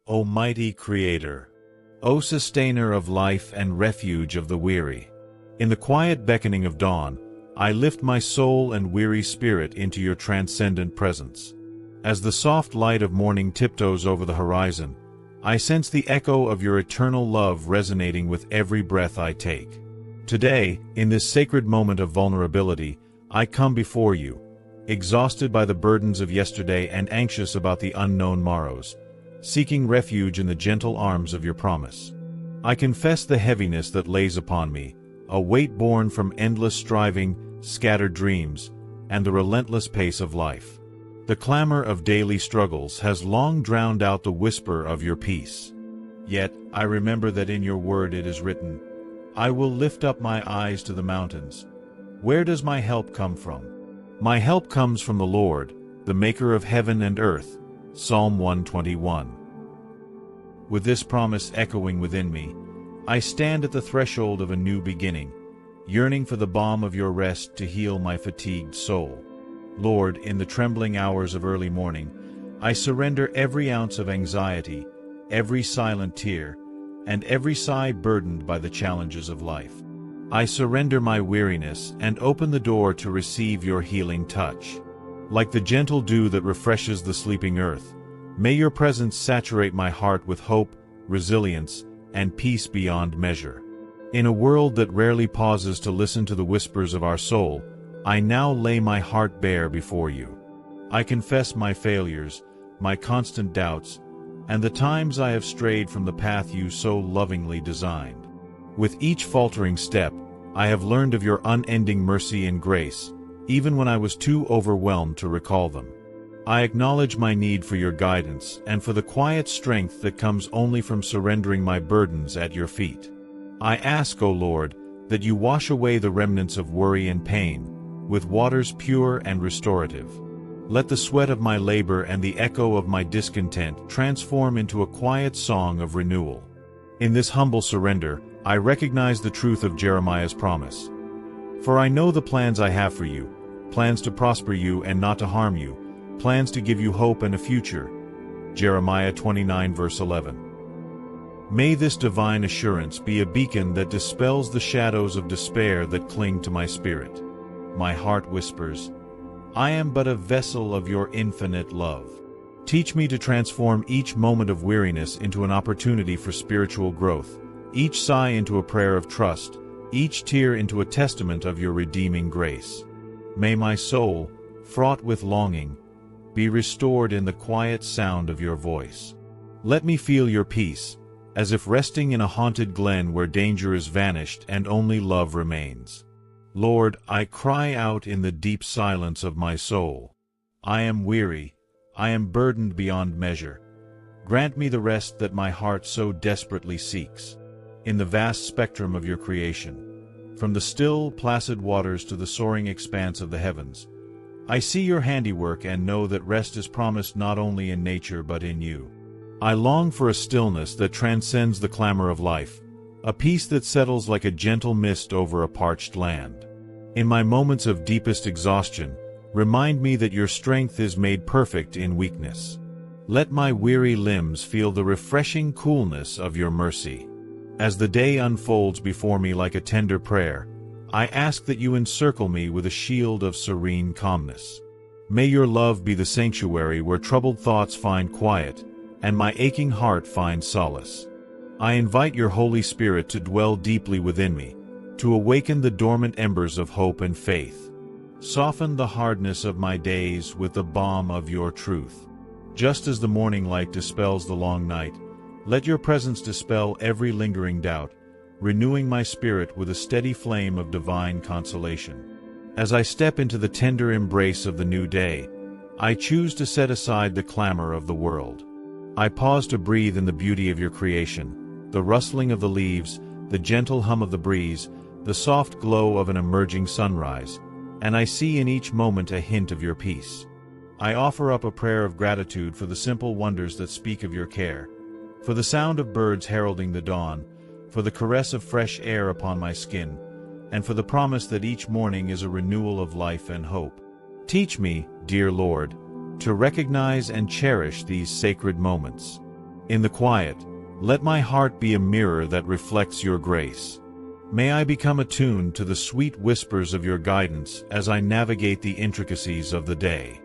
O mighty Creator, O sustainer of life and refuge of the weary. In the quiet beckoning of dawn, I lift my soul and weary spirit into your transcendent presence. As the soft light of morning tiptoes over the horizon, I sense the echo of your eternal love resonating with every breath I take. Today, in this sacred moment of vulnerability, I come before you, exhausted by the burdens of yesterday and anxious about the unknown morrows, seeking refuge in the gentle arms of your promise. I confess the heaviness that lays upon me, a weight borne from endless striving, scattered dreams, and the relentless pace of life. The clamor of daily struggles has long drowned out the whisper of your peace. Yet, I remember that in your word it is written, I will lift up my eyes to the mountains. Where does my help come from? My help comes from the Lord, the maker of heaven and earth. Psalm 121. With this promise echoing within me, I stand at the threshold of a new beginning, yearning for the balm of your rest to heal my fatigued soul. Lord, in the trembling hours of early morning, I surrender every ounce of anxiety, every silent tear, and every sigh burdened by the challenges of life. I surrender my weariness and open the door to receive your healing touch. Like the gentle dew that refreshes the sleeping earth, may your presence saturate my heart with hope, resilience, and peace beyond measure. In a world that rarely pauses to listen to the whispers of our soul, I now lay my heart bare before you. I confess my failures, my constant doubts, and the times I have strayed from the path you so lovingly designed. With each faltering step, I have learned of your unending mercy and grace, even when I was too overwhelmed to recall them. I acknowledge my need for your guidance and for the quiet strength that comes only from surrendering my burdens at your feet. I ask, O Lord, that you wash away the remnants of worry and pain, with waters pure and restorative. Let the sweat of my labor and the echo of my discontent transform into a quiet song of renewal. In this humble surrender, I recognize the truth of Jeremiah's promise. For I know the plans I have for you, plans to prosper you and not to harm you, plans to give you hope and a future. Jeremiah 29 verse 11. May this divine assurance be a beacon that dispels the shadows of despair that cling to my spirit. My heart whispers, I am but a vessel of your infinite love. Teach me to transform each moment of weariness into an opportunity for spiritual growth, each sigh into a prayer of trust, each tear into a testament of your redeeming grace. May my soul, fraught with longing, be restored in the quiet sound of your voice. Let me feel your peace, as if resting in a haunted glen where danger is vanished and only love remains. Lord, I cry out in the deep silence of my soul. I am weary, I am burdened beyond measure. Grant me the rest that my heart so desperately seeks. In the vast spectrum of your creation, from the still, placid waters to the soaring expanse of the heavens, I see your handiwork and know that rest is promised not only in nature but in you. I long for a stillness that transcends the clamor of life, a peace that settles like a gentle mist over a parched land. In my moments of deepest exhaustion, remind me that your strength is made perfect in weakness. Let my weary limbs feel the refreshing coolness of your mercy. As the day unfolds before me like a tender prayer, I ask that you encircle me with a shield of serene calmness. May your love be the sanctuary where troubled thoughts find quiet, and my aching heart find solace. I invite your Holy Spirit to dwell deeply within me, to awaken the dormant embers of hope and faith. Soften the hardness of my days with the balm of your truth. Just as the morning light dispels the long night, let your presence dispel every lingering doubt, renewing my spirit with a steady flame of divine consolation. As I step into the tender embrace of the new day, I choose to set aside the clamor of the world. I pause to breathe in the beauty of your creation, the rustling of the leaves, the gentle hum of the breeze, the soft glow of an emerging sunrise, and I see in each moment a hint of your peace. I offer up a prayer of gratitude for the simple wonders that speak of your care, for the sound of birds heralding the dawn, for the caress of fresh air upon my skin, and for the promise that each morning is a renewal of life and hope. Teach me, dear Lord, to recognize and cherish these sacred moments. In the quiet, let my heart be a mirror that reflects your grace. May I become attuned to the sweet whispers of your guidance as I navigate the intricacies of the day.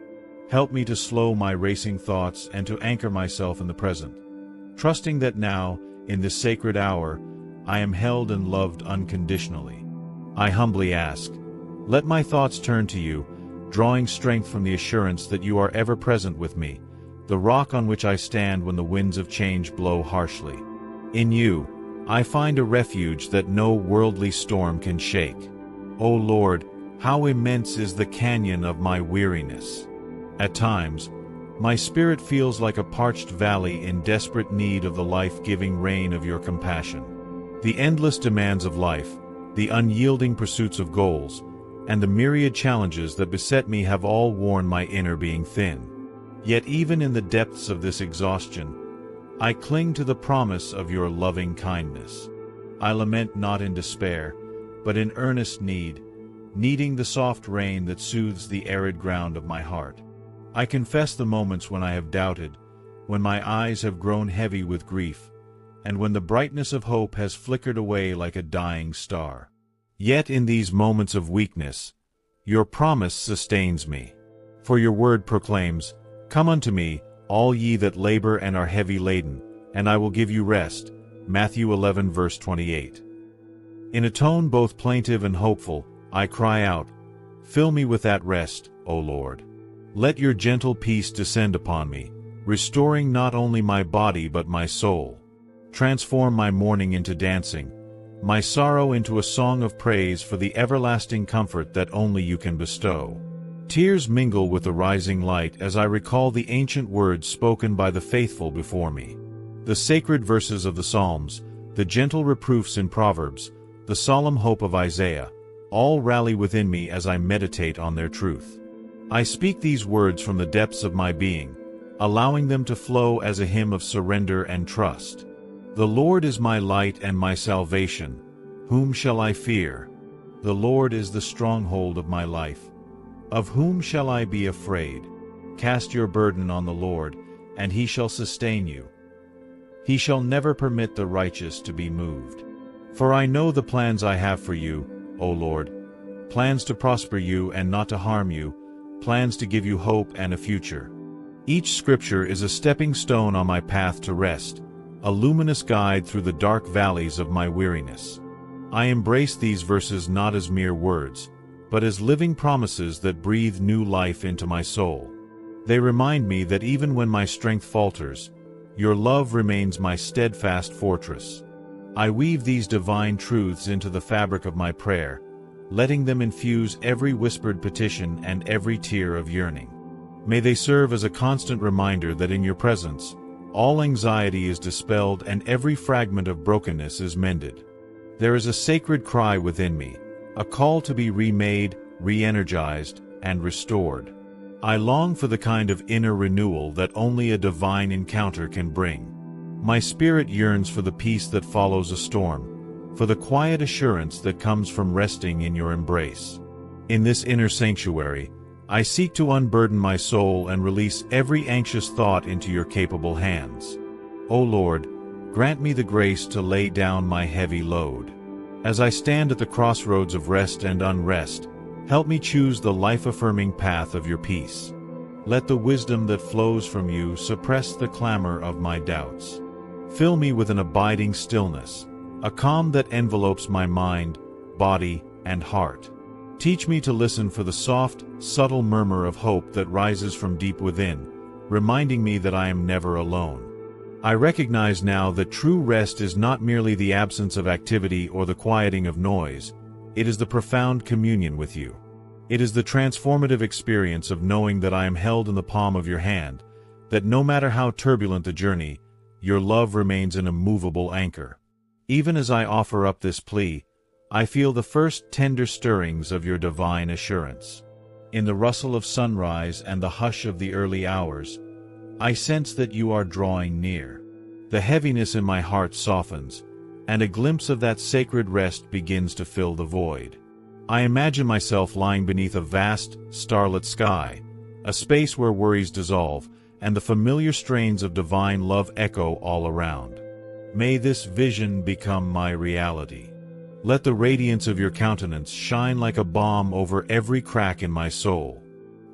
Help me to slow my racing thoughts and to anchor myself in the present, trusting that now, in this sacred hour, I am held and loved unconditionally. I humbly ask, let my thoughts turn to you, drawing strength from the assurance that you are ever present with me, the rock on which I stand when the winds of change blow harshly. In you, I find a refuge that no worldly storm can shake. O Lord, how immense is the canyon of my weariness! At times, my spirit feels like a parched valley in desperate need of the life-giving rain of your compassion. The endless demands of life, the unyielding pursuits of goals, and the myriad challenges that beset me have all worn my inner being thin. Yet even in the depths of this exhaustion, I cling to the promise of your loving kindness. I lament not in despair, but in earnest need, needing the soft rain that soothes the arid ground of my heart. I confess the moments when I have doubted, when my eyes have grown heavy with grief, and when the brightness of hope has flickered away like a dying star. Yet in these moments of weakness, your promise sustains me. For your word proclaims, "Come unto me, all ye that labor and are heavy laden, and I will give you rest." Matthew 11 verse 28. In a tone both plaintive and hopeful, I cry out, "Fill me with that rest, O Lord." Let your gentle peace descend upon me, restoring not only my body but my soul. Transform my mourning into dancing, my sorrow into a song of praise for the everlasting comfort that only you can bestow. Tears mingle with the rising light as I recall the ancient words spoken by the faithful before me. The sacred verses of the Psalms, the gentle reproofs in Proverbs, the solemn hope of Isaiah, all rally within me as I meditate on their truth. I speak these words from the depths of my being, allowing them to flow as a hymn of surrender and trust. The Lord is my light and my salvation. Whom shall I fear? The Lord is the stronghold of my life. Of whom shall I be afraid? Cast your burden on the Lord, and he shall sustain you. He shall never permit the righteous to be moved. For I know the plans I have for you, O Lord, plans to prosper you and not to harm you, plans to give you hope and a future. Each scripture is a stepping stone on my path to rest, a luminous guide through the dark valleys of my weariness. I embrace these verses not as mere words, but as living promises that breathe new life into my soul. They remind me that even when my strength falters, your love remains my steadfast fortress. I weave these divine truths into the fabric of my prayer, letting them infuse every whispered petition and every tear of yearning. May they serve as a constant reminder that in your presence, all anxiety is dispelled and every fragment of brokenness is mended. There is a sacred cry within me, a call to be remade, re-energized, and restored. I long for the kind of inner renewal that only a divine encounter can bring. My spirit yearns for the peace that follows a storm, for the quiet assurance that comes from resting in your embrace. In this inner sanctuary, I seek to unburden my soul and release every anxious thought into your capable hands. O Lord, grant me the grace to lay down my heavy load. As I stand at the crossroads of rest and unrest, help me choose the life-affirming path of your peace. Let the wisdom that flows from you suppress the clamor of my doubts. Fill me with an abiding stillness, a calm that envelopes my mind, body, and heart. Teach me to listen for the soft, subtle murmur of hope that rises from deep within, reminding me that I am never alone. I recognize now that true rest is not merely the absence of activity or the quieting of noise, it is the profound communion with you. It is the transformative experience of knowing that I am held in the palm of your hand, that no matter how turbulent the journey, your love remains an immovable anchor. Even as I offer up this plea, I feel the first tender stirrings of your divine assurance. In the rustle of sunrise and the hush of the early hours, I sense that you are drawing near. The heaviness in my heart softens, and a glimpse of that sacred rest begins to fill the void. I imagine myself lying beneath a vast, starlit sky, a space where worries dissolve, and the familiar strains of divine love echo all around. May this vision become my reality. Let the radiance of your countenance shine like a balm over every crack in my soul.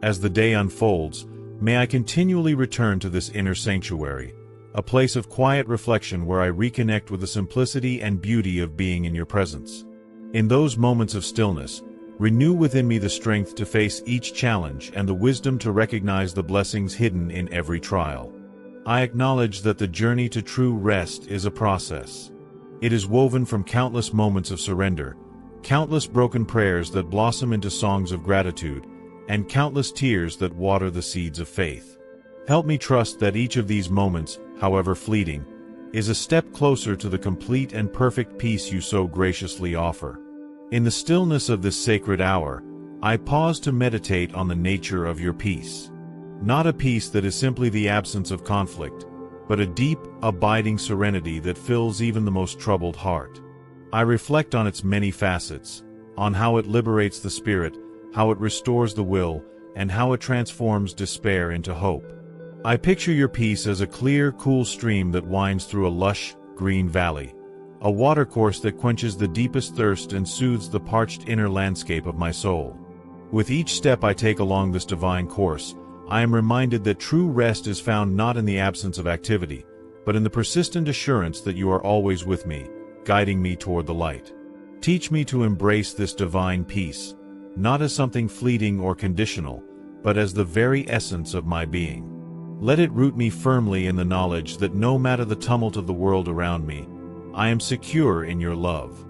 As the day unfolds, may I continually return to this inner sanctuary, a place of quiet reflection where I reconnect with the simplicity and beauty of being in your presence. In those moments of stillness, renew within me the strength to face each challenge and the wisdom to recognize the blessings hidden in every trial. I acknowledge that the journey to true rest is a process. It is woven from countless moments of surrender, countless broken prayers that blossom into songs of gratitude, and countless tears that water the seeds of faith. Help me trust that each of these moments, however fleeting, is a step closer to the complete and perfect peace you so graciously offer. In the stillness of this sacred hour, I pause to meditate on the nature of your peace. Not a peace that is simply the absence of conflict, but a deep, abiding serenity that fills even the most troubled heart. I reflect on its many facets, on how it liberates the spirit, how it restores the will, and how it transforms despair into hope. I picture your peace as a clear, cool stream that winds through a lush, green valley, a watercourse that quenches the deepest thirst and soothes the parched inner landscape of my soul. With each step I take along this divine course, I am reminded that true rest is found not in the absence of activity, but in the persistent assurance that you are always with me, guiding me toward the light. Teach me to embrace this divine peace, not as something fleeting or conditional, but as the very essence of my being. Let it root me firmly in the knowledge that no matter the tumult of the world around me, I am secure in your love.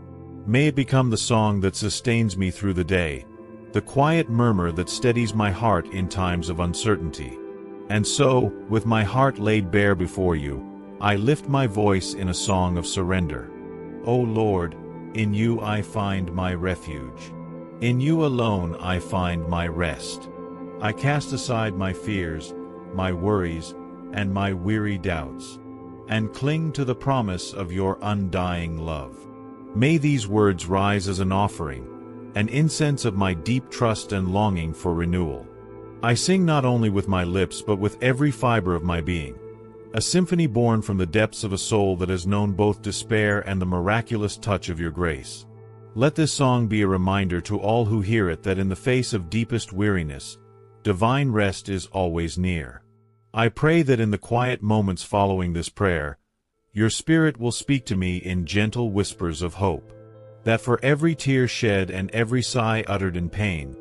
May it become the song that sustains me through the day, the quiet murmur that steadies my heart in times of uncertainty. And so, with my heart laid bare before you, I lift my voice in a song of surrender. O Lord, in you I find my refuge. In you alone I find my rest. I cast aside my fears, my worries, and my weary doubts, and cling to the promise of your undying love. May these words rise as an offering, an incense of my deep trust and longing for renewal. I sing not only with my lips but with every fiber of my being, a symphony born from the depths of a soul that has known both despair and the miraculous touch of your grace. Let this song be a reminder to all who hear it that in the face of deepest weariness, divine rest is always near. I pray that in the quiet moments following this prayer, your Spirit will speak to me in gentle whispers of hope, that for every tear shed and every sigh uttered in pain,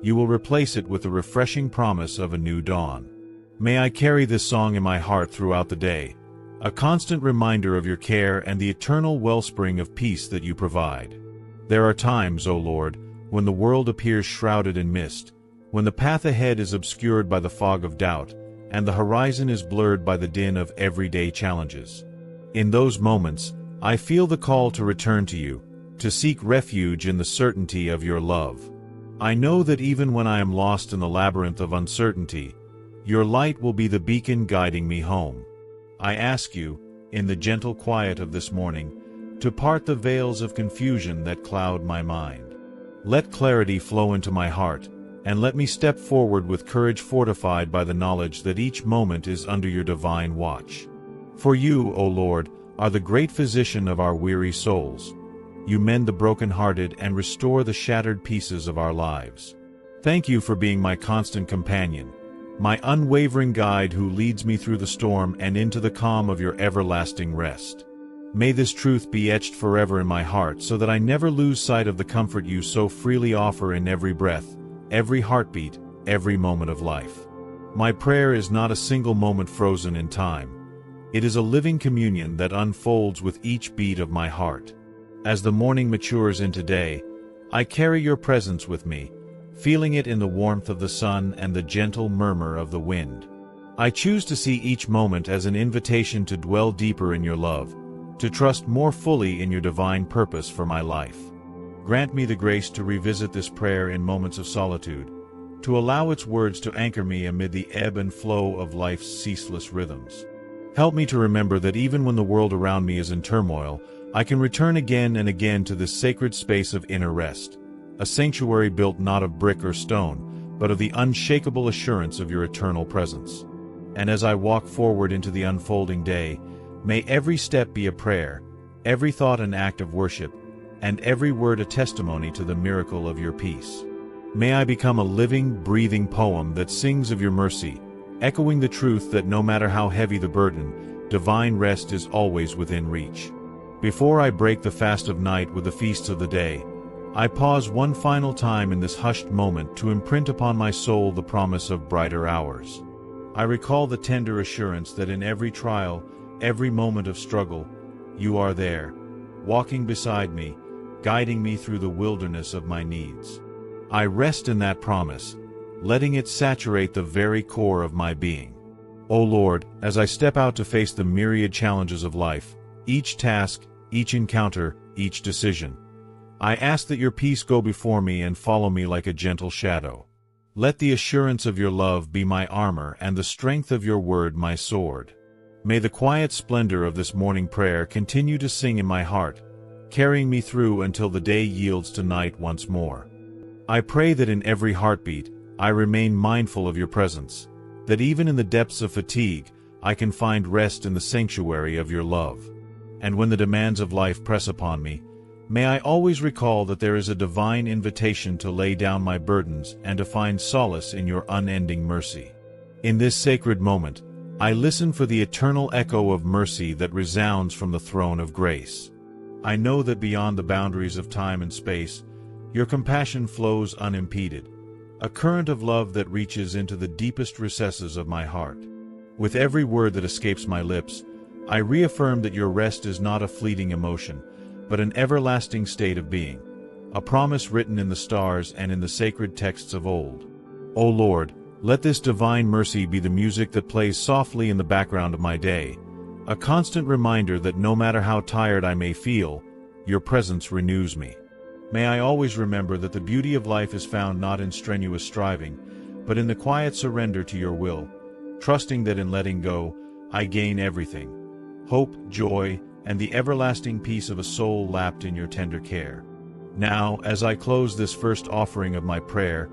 you will replace it with the refreshing promise of a new dawn. May I carry this song in my heart throughout the day, a constant reminder of your care and the eternal wellspring of peace that you provide. There are times, O Lord, when the world appears shrouded in mist, when the path ahead is obscured by the fog of doubt, and the horizon is blurred by the din of everyday challenges. In those moments, I feel the call to return to you, to seek refuge in the certainty of your love. I know that even when I am lost in the labyrinth of uncertainty, your light will be the beacon guiding me home. I ask you, in the gentle quiet of this morning, to part the veils of confusion that cloud my mind. Let clarity flow into my heart, and let me step forward with courage fortified by the knowledge that each moment is under your divine watch. For you, O Lord, are the great physician of our weary souls. You mend the broken-hearted and restore the shattered pieces of our lives. Thank you for being my constant companion, my unwavering guide who leads me through the storm and into the calm of your everlasting rest. May this truth be etched forever in my heart so that I never lose sight of the comfort you so freely offer in every breath, every heartbeat, every moment of life. My prayer is not a single moment frozen in time. It is a living communion that unfolds with each beat of my heart. As the morning matures into day, I carry your presence with me, feeling it in the warmth of the sun and the gentle murmur of the wind. I choose to see each moment as an invitation to dwell deeper in your love, to trust more fully in your divine purpose for my life. Grant me the grace to revisit this prayer in moments of solitude, to allow its words to anchor me amid the ebb and flow of life's ceaseless rhythms. Help me to remember that even when the world around me is in turmoil, I can return again and again to this sacred space of inner rest, a sanctuary built not of brick or stone, but of the unshakable assurance of your eternal presence. And as I walk forward into the unfolding day, may every step be a prayer, every thought an act of worship, and every word a testimony to the miracle of your peace. May I become a living, breathing poem that sings of your mercy, echoing the truth that no matter how heavy the burden, divine rest is always within reach. Before I break the fast of night with the feasts of the day, I pause one final time in this hushed moment to imprint upon my soul the promise of brighter hours. I recall the tender assurance that in every trial, every moment of struggle, you are there, walking beside me, guiding me through the wilderness of my needs. I rest in that promise, letting it saturate the very core of my being. O Lord, as I step out to face the myriad challenges of life, each task, each encounter, each decision, I ask that your peace go before me and follow me like a gentle shadow. Let the assurance of your love be my armor and the strength of your word my sword. May the quiet splendor of this morning prayer continue to sing in my heart, carrying me through until the day yields to night once more. I pray that in every heartbeat, I remain mindful of your presence, that even in the depths of fatigue, I can find rest in the sanctuary of your love. And when the demands of life press upon me, may I always recall that there is a divine invitation to lay down my burdens and to find solace in your unending mercy. In this sacred moment, I listen for the eternal echo of mercy that resounds from the throne of grace. I know that beyond the boundaries of time and space, your compassion flows unimpeded, a current of love that reaches into the deepest recesses of my heart. With every word that escapes my lips, I reaffirm that your rest is not a fleeting emotion, but an everlasting state of being, a promise written in the stars and in the sacred texts of old. O Lord, let this divine mercy be the music that plays softly in the background of my day, a constant reminder that no matter how tired I may feel, your presence renews me. May I always remember that the beauty of life is found not in strenuous striving, but in the quiet surrender to your will, trusting that in letting go, I gain everything: hope, joy, and the everlasting peace of a soul lapped in your tender care. Now, as I close this first offering of my prayer,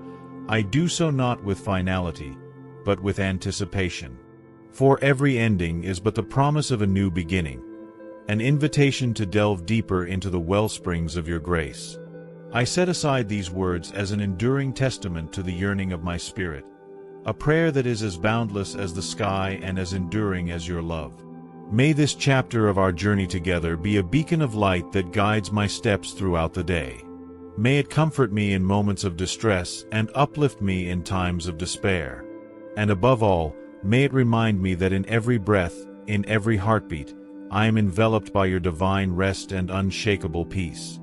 I do so not with finality, but with anticipation. For every ending is but the promise of a new beginning, an invitation to delve deeper into the wellsprings of your grace. I set aside these words as an enduring testament to the yearning of my spirit, a prayer that is as boundless as the sky and as enduring as your love. May this chapter of our journey together be a beacon of light that guides my steps throughout the day. May it comfort me in moments of distress and uplift me in times of despair. And above all, may it remind me that in every breath, in every heartbeat, I am enveloped by your divine rest and unshakable peace.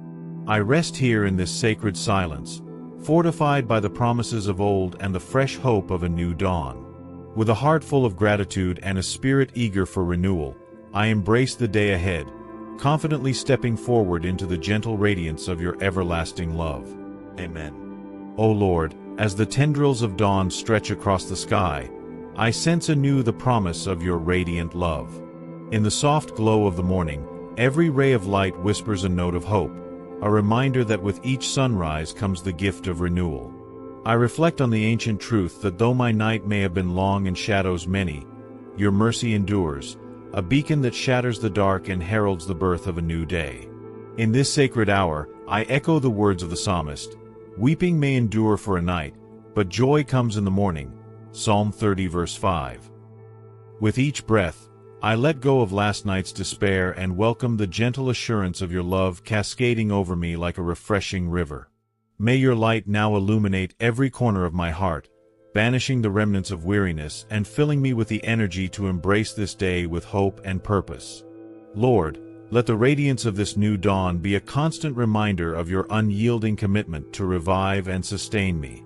I rest here in this sacred silence, fortified by the promises of old and the fresh hope of a new dawn. With a heart full of gratitude and a spirit eager for renewal, I embrace the day ahead, confidently stepping forward into the gentle radiance of your everlasting love. Amen. O Lord, as the tendrils of dawn stretch across the sky, I sense anew the promise of your radiant love. In the soft glow of the morning, every ray of light whispers a note of hope, a reminder that with each sunrise comes the gift of renewal. I reflect on the ancient truth that though my night may have been long and shadows many, your mercy endures, a beacon that shatters the dark and heralds the birth of a new day. In this sacred hour, I echo the words of the psalmist: "Weeping may endure for a night, but joy comes in the morning." Psalm 30 verse 5. With each breath, I let go of last night's despair and welcome the gentle assurance of your love cascading over me like a refreshing river. May your light now illuminate every corner of my heart, banishing the remnants of weariness and filling me with the energy to embrace this day with hope and purpose. Lord, let the radiance of this new dawn be a constant reminder of your unyielding commitment to revive and sustain me.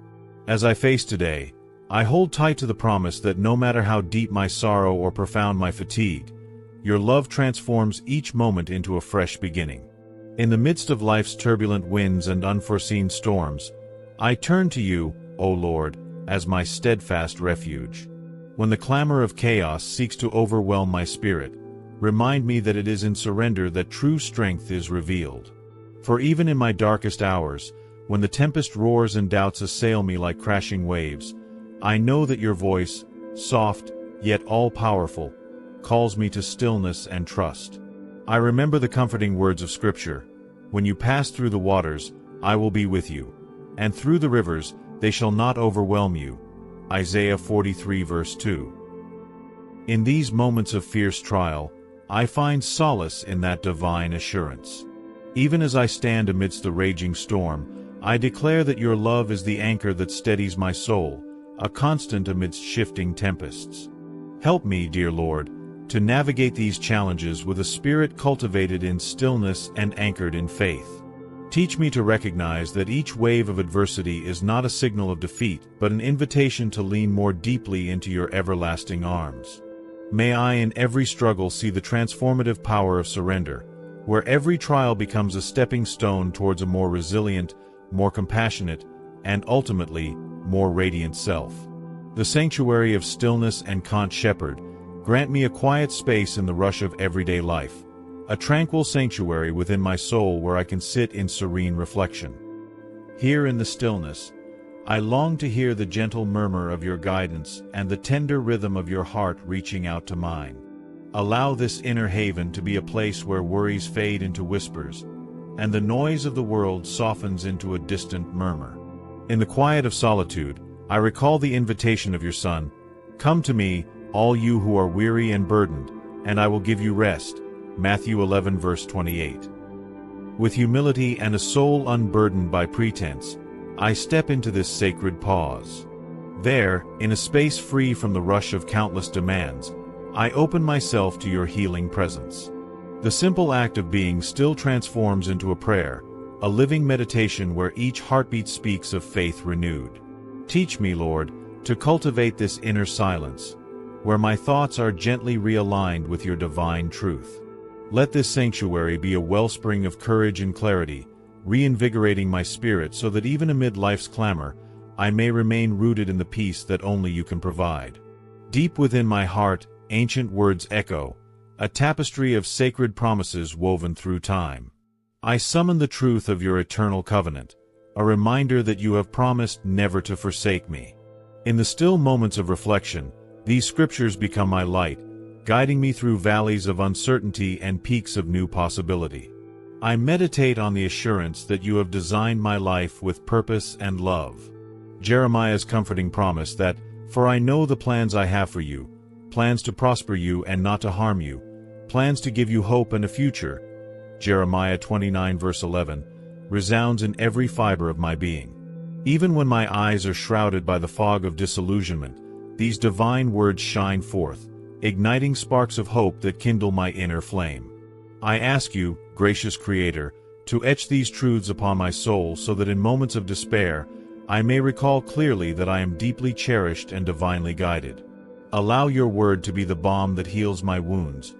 As I face today, I hold tight to the promise that no matter how deep my sorrow or profound my fatigue, your love transforms each moment into a fresh beginning. In the midst of life's turbulent winds and unforeseen storms, I turn to you, O Lord, as my steadfast refuge. When the clamor of chaos seeks to overwhelm my spirit, remind me that it is in surrender that true strength is revealed. For even in my darkest hours, when the tempest roars and doubts assail me like crashing waves, I know that your voice, soft, yet all-powerful, calls me to stillness and trust. I remember the comforting words of Scripture, "When you pass through the waters, I will be with you, and through the rivers, they shall not overwhelm you." Isaiah 43 verse 2. In these moments of fierce trial, I find solace in that divine assurance. Even as I stand amidst the raging storm, I declare that your love is the anchor that steadies my soul, a constant amidst shifting tempests. Help me, dear Lord, to navigate these challenges with a spirit cultivated in stillness and anchored in faith. Teach me to recognize that each wave of adversity is not a signal of defeat, but an invitation to lean more deeply into your everlasting arms. May I in every struggle see the transformative power of surrender, where every trial becomes a stepping stone towards a more resilient, more compassionate, and ultimately, more radiant self. The sanctuary of stillness and Kant Shepherd, grant me a quiet space in the rush of everyday life, a tranquil sanctuary within my soul where I can sit in serene reflection. Here in the stillness, I long to hear the gentle murmur of your guidance and the tender rhythm of your heart reaching out to mine. Allow this inner haven to be a place where worries fade into whispers, and the noise of the world softens into a distant murmur. In the quiet of solitude, I recall the invitation of your Son, "Come to me, all you who are weary and burdened, and I will give you rest." Matthew 11 verse 28. With humility and a soul unburdened by pretense, I step into this sacred pause. There, in a space free from the rush of countless demands, I open myself to your healing presence. The simple act of being still transforms into a prayer, a living meditation where each heartbeat speaks of faith renewed. Teach me, Lord, to cultivate this inner silence, where my thoughts are gently realigned with your divine truth. Let this sanctuary be a wellspring of courage and clarity, reinvigorating my spirit so that even amid life's clamor, I may remain rooted in the peace that only you can provide. Deep within my heart, ancient words echo, a tapestry of sacred promises woven through time. I summon the truth of your eternal covenant, a reminder that you have promised never to forsake me. In the still moments of reflection, these scriptures become my light, guiding me through valleys of uncertainty and peaks of new possibility. I meditate on the assurance that you have designed my life with purpose and love. Jeremiah's comforting promise that, "For I know the plans I have for you, plans to prosper you and not to harm you, plans to give you hope and a future." Jeremiah 29 verse 11, resounds in every fiber of my being. Even when my eyes are shrouded by the fog of disillusionment, these divine words shine forth, igniting sparks of hope that kindle my inner flame. I ask you, gracious Creator, to etch these truths upon my soul so that in moments of despair, I may recall clearly that I am deeply cherished and divinely guided. Allow your word to be the balm that heals my wounds,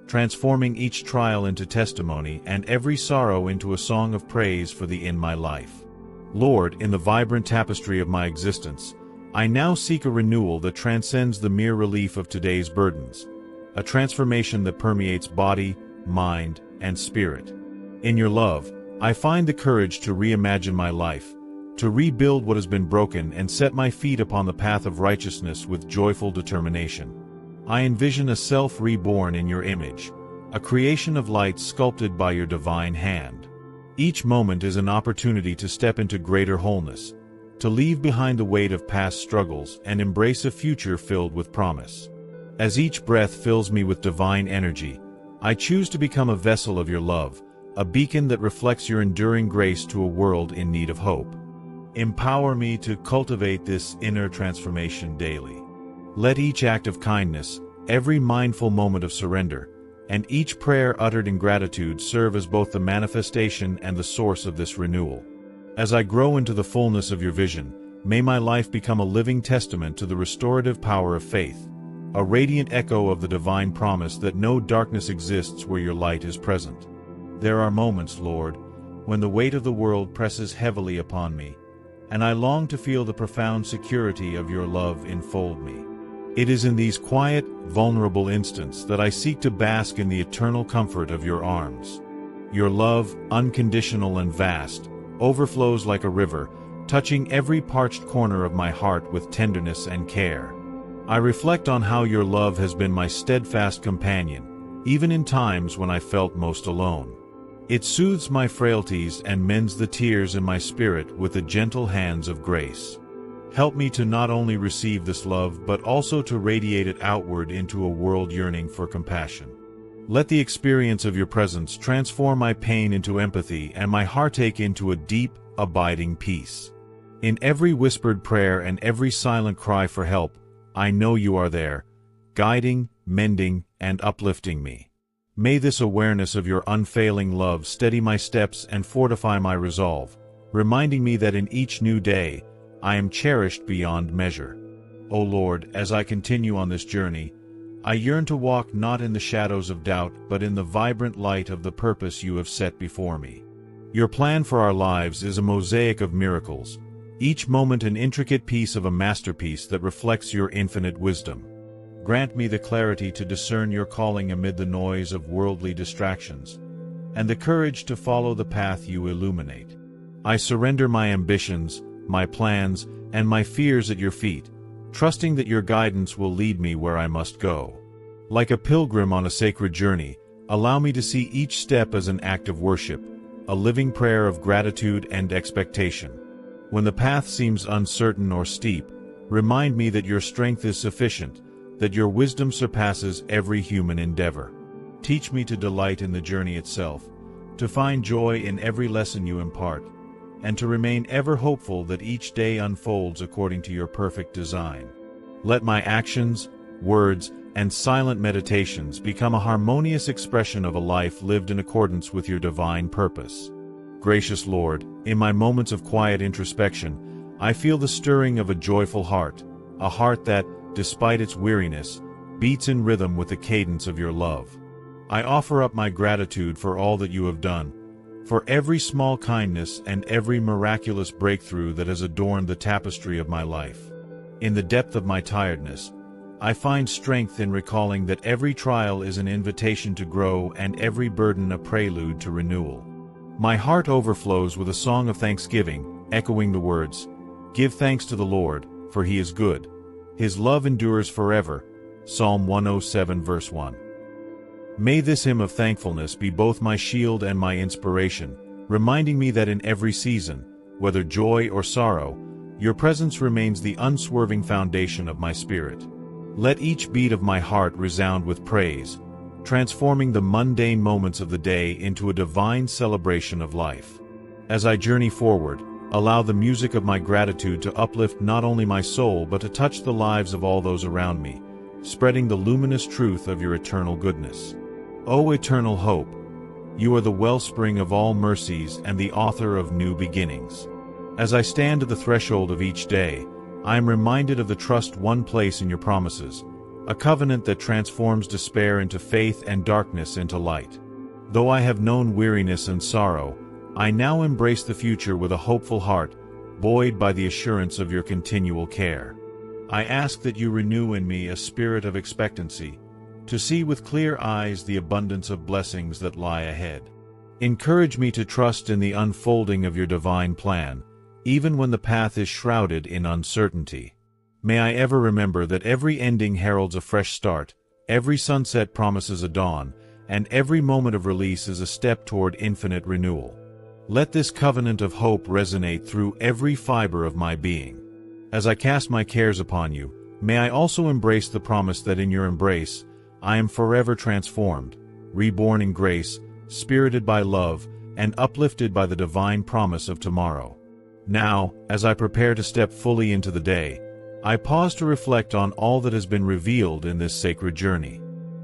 transforming each trial into testimony and every sorrow into a song of praise for thee in my life. Lord, in the vibrant tapestry of my existence, I now seek a renewal that transcends the mere relief of today's burdens, a transformation that permeates body, mind, and spirit. In your love, I find the courage to reimagine my life, to rebuild what has been broken and set my feet upon the path of righteousness with joyful determination. I envision a self reborn in your image, a creation of light sculpted by your divine hand. Each moment is an opportunity to step into greater wholeness, to leave behind the weight of past struggles and embrace a future filled with promise. As each breath fills me with divine energy, I choose to become a vessel of your love, a beacon that reflects your enduring grace to a world in need of hope. Empower me to cultivate this inner transformation daily. Let each act of kindness, every mindful moment of surrender, and each prayer uttered in gratitude serve as both the manifestation and the source of this renewal. As I grow into the fullness of your vision, may my life become a living testament to the restorative power of faith, a radiant echo of the divine promise that no darkness exists where your light is present. There are moments, Lord, when the weight of the world presses heavily upon me, and I long to feel the profound security of your love enfold me. It is in these quiet, vulnerable instants that I seek to bask in the eternal comfort of your arms. Your love, unconditional and vast, overflows like a river, touching every parched corner of my heart with tenderness and care. I reflect on how your love has been my steadfast companion, even in times when I felt most alone. It soothes my frailties and mends the tears in my spirit with the gentle hands of grace. Help me to not only receive this love but also to radiate it outward into a world yearning for compassion. Let the experience of your presence transform my pain into empathy and my heartache into a deep, abiding peace. In every whispered prayer and every silent cry for help, I know you are there, guiding, mending, and uplifting me. May this awareness of your unfailing love steady my steps and fortify my resolve, reminding me that in each new day, I am cherished beyond measure. O Lord, as I continue on this journey, I yearn to walk not in the shadows of doubt but in the vibrant light of the purpose you have set before me. Your plan for our lives is a mosaic of miracles, each moment an intricate piece of a masterpiece that reflects your infinite wisdom. Grant me the clarity to discern your calling amid the noise of worldly distractions, and the courage to follow the path you illuminate. I surrender my ambitions, my plans, and my fears at your feet, trusting that your guidance will lead me where I must go. Like a pilgrim on a sacred journey, allow me to see each step as an act of worship, a living prayer of gratitude and expectation. When the path seems uncertain or steep, remind me that your strength is sufficient, that your wisdom surpasses every human endeavor. Teach me to delight in the journey itself, to find joy in every lesson you impart, and to remain ever hopeful that each day unfolds according to your perfect design. Let my actions, words, and silent meditations become a harmonious expression of a life lived in accordance with your divine purpose. Gracious Lord, in my moments of quiet introspection, I feel the stirring of a joyful heart, a heart that, despite its weariness, beats in rhythm with the cadence of your love. I offer up my gratitude for all that you have done, for every small kindness and every miraculous breakthrough that has adorned the tapestry of my life. In the depth of my tiredness, I find strength in recalling that every trial is an invitation to grow and every burden a prelude to renewal. My heart overflows with a song of thanksgiving, echoing the words, "Give thanks to the Lord, for he is good. His love endures forever." Psalm 107 verse 1. May this hymn of thankfulness be both my shield and my inspiration, reminding me that in every season, whether joy or sorrow, your presence remains the unswerving foundation of my spirit. Let each beat of my heart resound with praise, transforming the mundane moments of the day into a divine celebration of life. As I journey forward, allow the music of my gratitude to uplift not only my soul but to touch the lives of all those around me, spreading the luminous truth of your eternal goodness. O eternal hope, you are the wellspring of all mercies and the author of new beginnings. As I stand at the threshold of each day, I am reminded of the trust one place in your promises, a covenant that transforms despair into faith and darkness into light. Though I have known weariness and sorrow, I now embrace the future with a hopeful heart, buoyed by the assurance of your continual care. I ask that you renew in me a spirit of expectancy, to see with clear eyes the abundance of blessings that lie ahead. Encourage me to trust in the unfolding of your divine plan, even when the path is shrouded in uncertainty. May I ever remember that every ending heralds a fresh start, every sunset promises a dawn, and every moment of release is a step toward infinite renewal. Let this covenant of hope resonate through every fiber of my being. As I cast my cares upon you, may I also embrace the promise that in your embrace, I am forever transformed, reborn in grace, spirited by love, and uplifted by the divine promise of tomorrow. Now, as I prepare to step fully into the day, I pause to reflect on all that has been revealed in this sacred journey.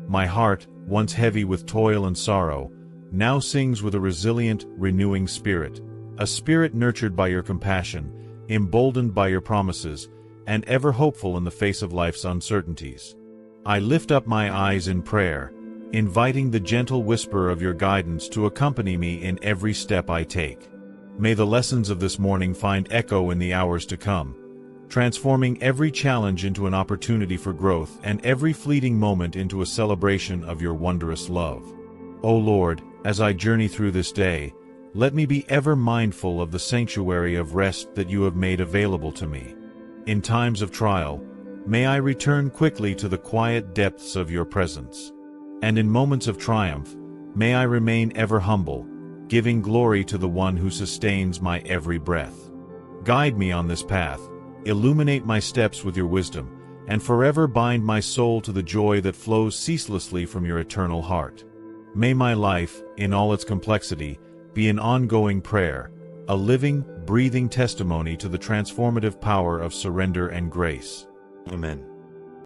My heart, once heavy with toil and sorrow, now sings with a resilient, renewing spirit, a spirit nurtured by your compassion, emboldened by your promises, and ever hopeful in the face of life's uncertainties. I lift up my eyes in prayer, inviting the gentle whisper of your guidance to accompany me in every step I take. May the lessons of this morning find echo in the hours to come, transforming every challenge into an opportunity for growth and every fleeting moment into a celebration of your wondrous love. O Lord, as I journey through this day, let me be ever mindful of the sanctuary of rest that you have made available to me. In times of trial, May I return quickly to the quiet depths of your presence. And in moments of triumph, may I remain ever humble, giving glory to the one who sustains my every breath. Guide me on this path, illuminate my steps with your wisdom, and forever bind my soul to the joy that flows ceaselessly from your eternal heart. May my life, in all its complexity, be an ongoing prayer, a living, breathing testimony to the transformative power of surrender and grace. Amen.